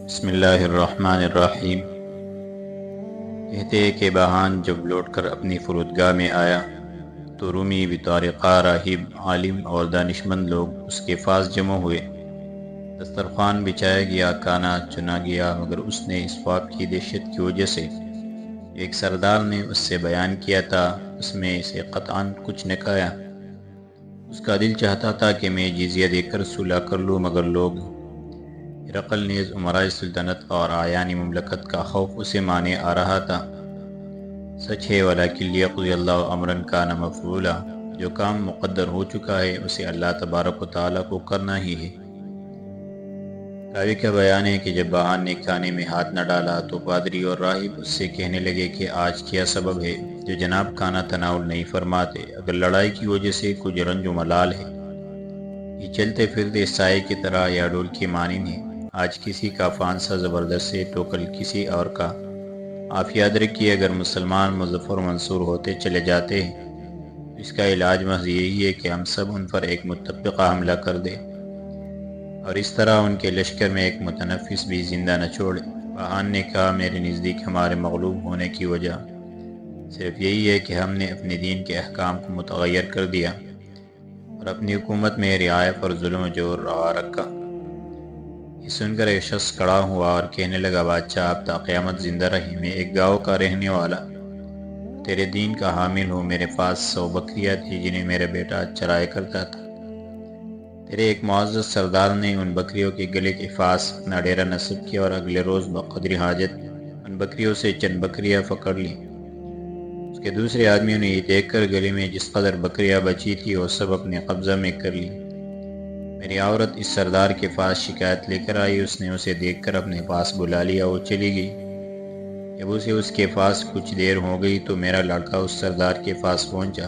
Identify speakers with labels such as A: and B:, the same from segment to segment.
A: بسم اللہ الرحمن الرحیم۔ کہتے کہ بہان جب لوٹ کر اپنی فرودگاہ میں آیا تو رومی بطارقہ راہب عالم اور دانشمند لوگ اس کے پاس جمع ہوئے۔ دسترخوان بچھایا گیا، کھانا چنا گیا، مگر اس نے اس خواب کی دہشت کی وجہ سے ایک سردار نے اس سے بیان کیا تھا، اس میں سے قطعاً کچھ نہ کھایا۔ اس کا دل چاہتا تھا کہ میں جزیہ دے کر صلح کر لوں، مگر لوگ ہرقل نیز امراء سلطنت اور اعیان مملکت کا خوف اسے مانے آ رہا تھا۔ سچ ہے ولیکن لیقضی اللہ امرا کان مفعولا، جو کام مقدر ہو چکا ہے اسے اللہ تبارک و تعالیٰ کو کرنا ہی ہے۔ راوی کا بیان ہے کہ جب بہان نے کھانے میں ہاتھ نہ ڈالا تو پادری اور راہب اس سے کہنے لگے کہ آج کیا سبب ہے جو جناب کھانا تناول نہیں فرماتے؟ اگر لڑائی کی وجہ سے کچھ رنج و ملال ہے، یہ چلتے پھرتے سائے کی طرح یا ڈول کی مانند ہے، آج کسی کا فانسا زبردست ہے تو کل کسی اور کا۔ آپ یاد رکھیے اگر مسلمان مظفر منصور ہوتے چلے جاتے ہیں تو اس کا علاج محض یہی ہے کہ ہم سب ان پر ایک متفقہ حملہ کر دیں اور اس طرح ان کے لشکر میں ایک متنفس بھی زندہ نہ چھوڑے۔ بہان نے کہا، میرے نزدیک ہمارے مغلوب ہونے کی وجہ صرف یہی ہے کہ ہم نے اپنے دین کے احکام کو متغیر کر دیا اور اپنی حکومت میں رعایا پر ظلم و جور روا رکھا۔ یہ سن کر ایک شخص کھڑا ہوا اور کہنے لگا، بادشاہ آپ تا قیامت زندہ رہے، میں ایک گاؤں کا رہنے والا تیرے دین کا حامل ہوں، میرے پاس 100 بکریاں تھی جنہیں میرا بیٹا چرایا کرتا تھا۔ تیرے ایک معزز سردار نے ان بکریوں کے گلے کے پاس اپنا ڈیرا نصب کیا اور اگلے روز بقدر حاجت ان بکریوں سے چند بکریاں پکڑ لی۔ اس کے دوسرے آدمیوں نے یہ دیکھ کر گلے میں جس قدر بکریاں بچی تھی وہ سب اپنے قبضہ میں کر لی۔ میری عورت اس سردار کے پاس شکایت لے کر آئی، اس نے اسے دیکھ کر اپنے پاس بلا لیا، وہ چلی گئی۔ جب اسے اس کے پاس کچھ دیر ہو گئی تو میرا لڑکا اس سردار کے پاس پہنچا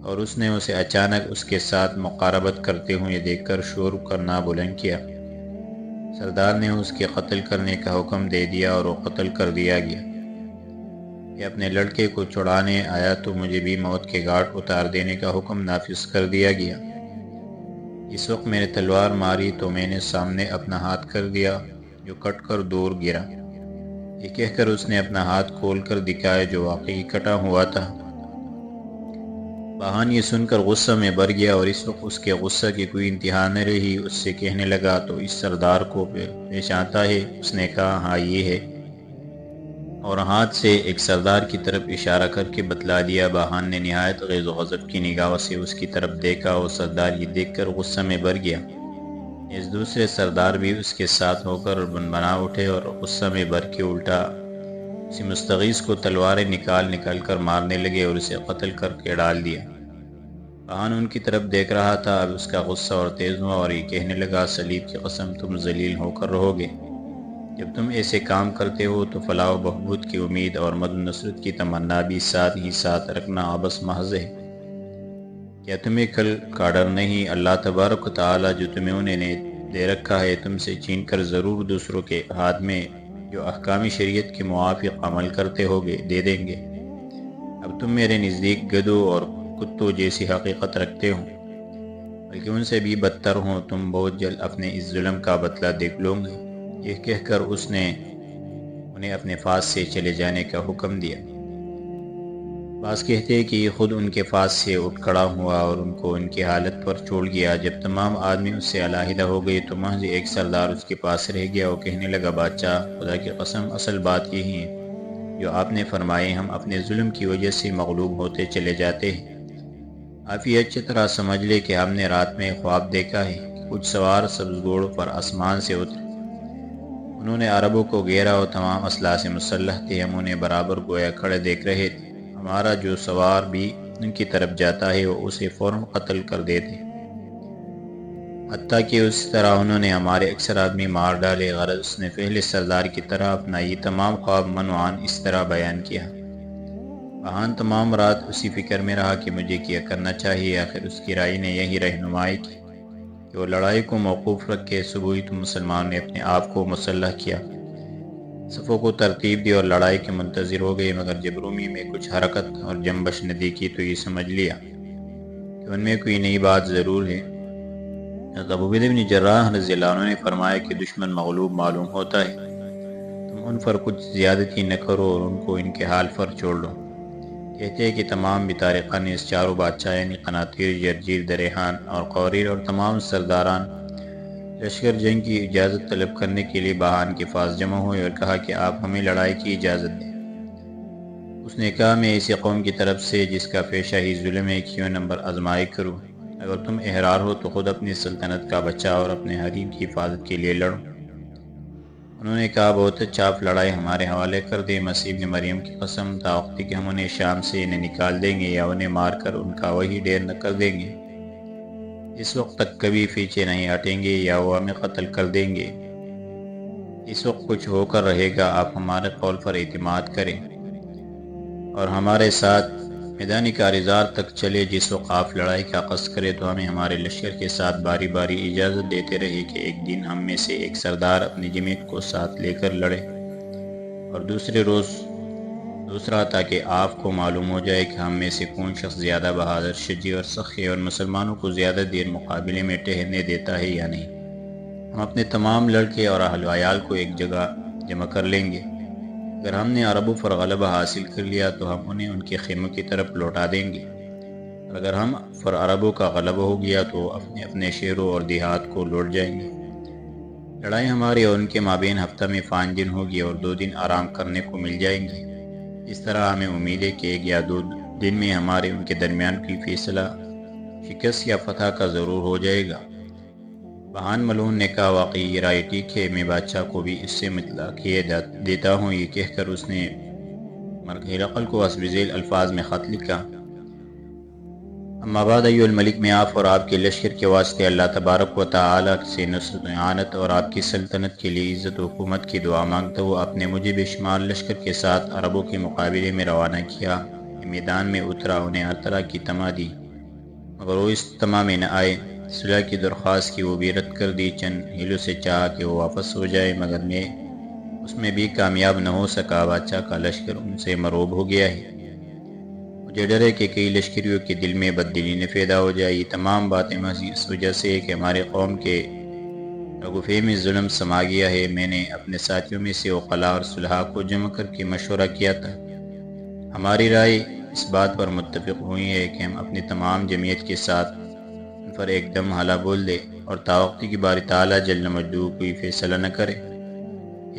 A: اور اس نے اسے اچانک اس کے ساتھ مقاربت کرتے ہوئے دیکھ کر شور کرنا بلند کیا۔ سردار نے اس کے قتل کرنے کا حکم دے دیا اور وہ قتل کر دیا گیا۔ یہ اپنے لڑکے کو چھڑانے آیا تو مجھے بھی موت کے گھاٹ اتار دینے کا حکم نافذ کر دیا گیا۔ اس وقت میں نے تلوار ماری تو میں نے سامنے اپنا ہاتھ کر دیا جو کٹ کر دور گرا۔ یہ کہہ کر اس نے اپنا ہاتھ کھول کر دکھایا جو واقعی کٹا ہوا تھا۔ بہان یہ سن کر غصہ میں بھر گیا اور اس وقت اس کے غصہ کی کوئی انتہا نہ رہی، اس سے کہنے لگا، تو اس سردار کو پیش آتا ہے؟ اس نے کہا، ہاں یہ ہے، اور ہاتھ سے ایک سردار کی طرف اشارہ کر کے بتلا دیا۔ بہان نے نہایت غیظ و غضب کی نگاہوں سے اس کی طرف دیکھا، وہ سردار یہ دیکھ کر غصہ میں بھر گیا۔ اس دوسرے سردار بھی اس کے ساتھ ہو کر بنبنا اٹھے اور غصہ میں بھر کے الٹا اسی مستغیث کو تلواریں نکال کر مارنے لگے اور اسے قتل کر کے ڈال دیا۔ بہان ان کی طرف دیکھ رہا تھا، اب اس کا غصہ اور تیز ہوا اور یہ کہنے لگا، صلیب کی قسم تم ذلیل ہو کر رہو گے۔ جب تم ایسے کام کرتے ہو تو فلاح و بہبود کی امید اور مد نصرت کی تمنا بھی ساتھ ہی ساتھ رکھنا عبث محض ہے۔ کیا تمہیں کل کا ڈر نہیں؟ اللہ تبارک و تعالیٰ جو تمہیں انہیں دے رکھا ہے تم سے چھین کر ضرور دوسروں کے ہاتھ میں جو احکام شریعت کے موافق عمل کرتے ہوگے دے دیں گے۔ اب تم میرے نزدیک گدھوں اور کتوں جیسی حقیقت رکھتے ہو، بلکہ ان سے بھی بدتر ہوں، تم بہت جلد اپنے اس ظلم کا بدلہ دیکھ لو گے۔ یہ کہہ کر اس نے انہیں اپنے پاس سے چلے جانے کا حکم دیا۔ بعض کہتے ہیں کہ یہ خود ان کے پاس سے اٹھ کھڑا ہوا اور ان کو ان کی حالت پر چھوڑ گیا۔ جب تمام آدمی اس سے علیحدہ ہو گئے تو محض ایک سردار اس کے پاس رہ گیا۔ وہ کہنے لگا، بادشاہ خدا کی قسم اصل بات یہی ہے جو آپ نے فرمائی، ہم اپنے ظلم کی وجہ سے مغلوب ہوتے چلے جاتے ہیں۔ آپ یہ اچھی طرح سمجھ لے کہ ہم نے رات میں خواب دیکھا ہے کہ کچھ سوار سبز گھوڑوں پر آسمان سے اترے، انہوں نے عربوں کو گھیرا اور تمام اسلحہ سے مسلح تھے، ہم انہیں برابر گویا کھڑے دیکھ رہے تھے، ہمارا جو سوار بھی ان کی طرف جاتا ہے وہ اسے فوراً قتل کر دیتے، حتیٰ کہ اس طرح انہوں نے ہمارے اکثر آدمی مار ڈالے۔ غرض اس نے پہلے سردار کی طرح اپنا یہ تمام خواب منوعاً اس طرح بیان کیا۔ بہان تمام رات اسی فکر میں رہا کہ مجھے کیا کرنا چاہیے۔ آخر اس کی رائے نے یہی رہنمائی کی کہ وہ لڑائی کو موقوف رکھ کے صبح ہی تو مسلمانوں نے اپنے آپ کو مسلح کیا، صفوں کو ترتیب دی اور لڑائی کے منتظر ہو گئے، مگر جب رومی میں کچھ حرکت اور جنبش نہ دیکھی تو یہ سمجھ لیا کہ ان میں کوئی نئی بات ضرور ہے۔ ابو عبیدہ بن جراح رضی اللہ عنہ نے فرمایا کہ دشمن مغلوب معلوم ہوتا ہے، تم ان پر کچھ زیادتی نہ کرو اور ان کو ان کے حال پر چھوڑ دو۔ کہتے ہیں کہ تمام بطارقہ نے اس چاروں بادشاہ یعنی قناطیر، جرجیر، دریحان اور قوریر اور تمام سرداران لشکر جنگ کی اجازت طلب کرنے کے لیے بہان کے پاس جمع ہوئے اور کہا کہ آپ ہمیں لڑائی کی اجازت دیں۔ اس نے کہا میں ایسی قوم کی طرف سے جس کا پیشہ ہی ظلم ہے کیوں نمبر آزمائی کروں؟ اگر تم احرار ہو تو خود اپنی سلطنت کا بچاؤ اور اپنے حریم کی حفاظت کے لیے لڑو۔ انہوں نے کہا بہت اچھا، آپ لڑائی ہمارے حوالے کر دیں۔ مسیح ابن مریم کی قسم، تا وقت کہ ہم انہیں شام سے انہیں نکال دیں گے یا انہیں مار کر ان کا وہی ڈیر نہ کر دیں گے، اس وقت تک کبھی پیچھے نہیں ہٹیں گے یا وہ ہمیں قتل کر دیں گے۔ اس وقت کچھ ہو کر رہے گا، آپ ہمارے قول پر اعتماد کریں اور ہمارے ساتھ میدان کارزار تک چلے۔ جس وقت آپ لڑائی کا قصد کرے تو ہمیں ہمارے لشکر کے ساتھ باری باری اجازت دیتے رہے کہ ایک دن ہم میں سے ایک سردار اپنی جماعت کو ساتھ لے کر لڑے اور دوسرے روز دوسرا، تاکہ آپ کو معلوم ہو جائے کہ ہم میں سے کون شخص زیادہ بہادر، شجاع اور سخی اور مسلمانوں کو زیادہ دیر مقابلے میں ٹہرنے دیتا ہے یا نہیں۔ ہم اپنے تمام لڑکے اور اہل و عیال کو ایک جگہ جمع کر لیں گے۔ اگر ہم نے عربوں پر غلبہ حاصل کر لیا تو ہم انہیں ان کے خیموں کی طرف لوٹا دیں گے، اور اگر ہم پر عربوں کا غلبہ ہو گیا تو اپنے اپنے شہروں اور دیہات کو لوٹ جائیں گے۔ لڑائی ہمارے اور ان کے مابین ہفتہ میں 5 دن ہوگی اور 2 دن آرام کرنے کو مل جائیں گے۔ اس طرح ہمیں امید ہے کہ 1 یا 2 دن میں ہمارے ان کے درمیان کوئی فیصلہ شکست یا فتح کا ضرور ہو جائے گا۔ بہان ملعون نے کہا واقعی یہ رائے ٹھیک ہے، میں بادشاہ کو بھی اس سے مطلع کیے دیتا ہوں۔ یہ کہہ کر اس نے ہرقل کو حسب ذیل الفاظ میں خط لکھا۔ اما بعد ایھا الملک، میں آپ اور آپ کے لشکر کے واسطے اللہ تبارک و تعالی سے نصرت و اعانت اور آپ کی سلطنت کے لیے عزت و حکومت کی دعا مانگتا ہوں۔ آپ نے مجھے بے شمار لشکر کے ساتھ عربوں کے مقابلے میں روانہ کیا، میدان میں اترا، انہیں ہر طرح کی طمع دی مگر وہ اس طمع میں نہ آئے۔ صلح کی درخواست کی، وہ بھی رد کر دی۔ چند ہیلوں سے چاہا کہ وہ واپس ہو جائے مگر میں اس میں بھی کامیاب نہ ہو سکا۔ بادشاہ کا لشکر ان سے مرعوب ہو گیا ہے، مجھے ڈر ہے کہ کئی لشکریوں کے دل میں بددلی نہ پیدا ہو جائے۔ یہ تمام باتیں محض اس وجہ سے ہے کہ ہمارے قوم کے رگوفے میں ظلم سما گیا ہے۔ میں نے اپنے ساتھیوں میں سے عقلاء اور صلحاء کو جمع کر کے مشورہ کیا تھا، ہماری رائے اس بات پر متفق ہوئی ہے کہ ہم اپنی تمام جمعیت کے ساتھ ان پر ایک دم حلہ بول دے اور تا وقت کہ باری تعالیٰ جل مجدہ کوئی فیصلہ نہ کرے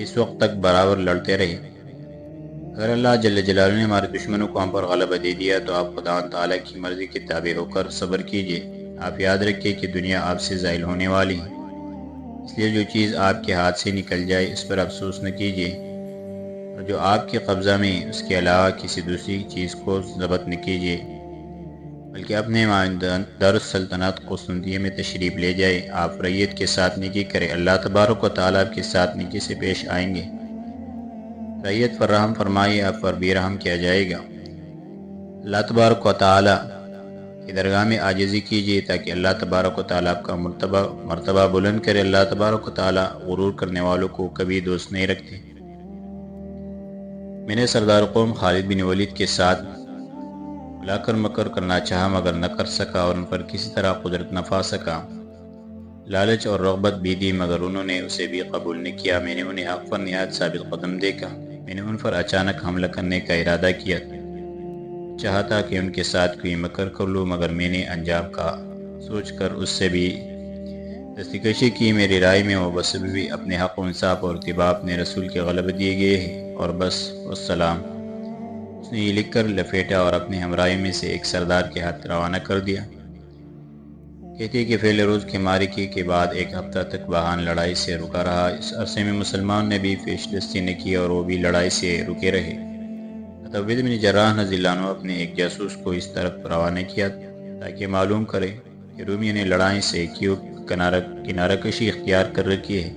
A: اس وقت تک برابر لڑتے رہے۔ اگر اللہ جل جلالہ نے ہمارے دشمنوں کو ہم پر غلبہ دے دیا تو آپ خدا تعالیٰ کی مرضی کے تابع ہو کر صبر کیجئے۔ آپ یاد رکھیے کہ دنیا آپ سے زائل ہونے والی ہے، اس لیے جو چیز آپ کے ہاتھ سے نکل جائے اس پر افسوس نہ کیجیے، اور جو آپ کے قبضہ میں اس کے علاوہ کسی دوسری چیز کو ضبط نہ کیجیے، بلکہ اپنے دار السلطنت قسطنطنیہ میں تشریف لے جائے۔ آپ ریت کے ساتھ نیکی کرے، اللہ تبارک و تعالیٰ آپ کے ساتھ نیکی سے پیش آئیں گے۔ ریت پر رحم فرمائیے، آپ پر بھی رحم کیا جائے گا۔ اللہ تبارک و تعالیٰ کی درگاہ میں عاجزی کیجیے تاکہ اللہ تبارک و تعالیٰ آپ کا مرتبہ بلند کرے۔ اللہ تبارک و تعالیٰ غرور کرنے والوں کو کبھی دوست نہیں رکھتے۔ میں نے سردار قوم خالد بن ولید کے ساتھ ملا کر مکر کرنا چاہا مگر نہ کر سکا اور ان پر کسی طرح قدرت نہ پا سکا۔ لالچ اور رغبت بھی دی مگر انہوں نے اسے بھی قبول نہ کیا۔ میں نے انہیں حق پر نہایت ثابت قدم دیکھا۔ میں نے ان پر اچانک حملہ کرنے کا ارادہ کیا، چاہتا کہ ان کے ساتھ کوئی مکر کر لوں مگر میں نے انجام کا سوچ کر اس سے بھی دستکشی کی۔ میری رائے میں وہ بس بھی اپنے حق و انصاف اور اتباع اپنے رسول کے غلبہ دیے گئے ہیں، اور بس والسلام۔ اس نے یہ لکھ کر لپیٹا اور اپنے ہمراہیوں میں سے ایک سردار کے ہاتھ روانہ کر دیا۔ کہتے کہ پہلے روز کے معرکے کے بعد 1 ہفتہ تک بہان لڑائی سے رکا رہا۔ اس عرصے میں مسلمان نے بھی پیش دستی نہ کی اور وہ بھی لڑائی سے رکے رہے۔ ابو عبیدہ بن جراح رضی اللہ عنہ اپنے ایک جاسوس کو اس طرف روانہ کیا تاکہ معلوم کرے کہ رومیوں نے لڑائی سے کیوں کنارہ کشی اختیار کر رکھی ہے۔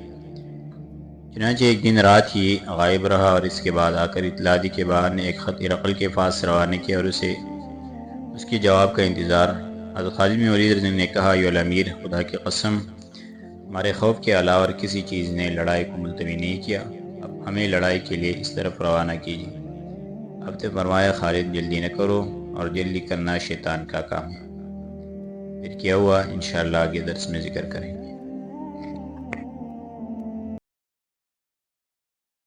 A: چنانچہ ایک دن رات ہی غائب رہا اور اس کے بعد آ کر اطلاع دی کہ بہان نے ایک خط ہرقل کے پاس روانہ کیا اور اسے اس کے جواب کا انتظار۔ حضرت خالد بن ولید رضی اللہ عنہ نے کہا ایھا الامیر، خدا کی قسم ہمارے خوف کے علاوہ اور کسی چیز نے لڑائی کو ملتوی نہیں کیا، اب ہمیں لڑائی کے لیے اس طرف روانہ کیجیے۔ اب نے فرمایا خالد جلدی نہ کرو، اور جلدی کرنا شیطان کا کام ہے۔ پھر کیا ہوا انشاءاللہ آگے درس میں ذکر کریں گے۔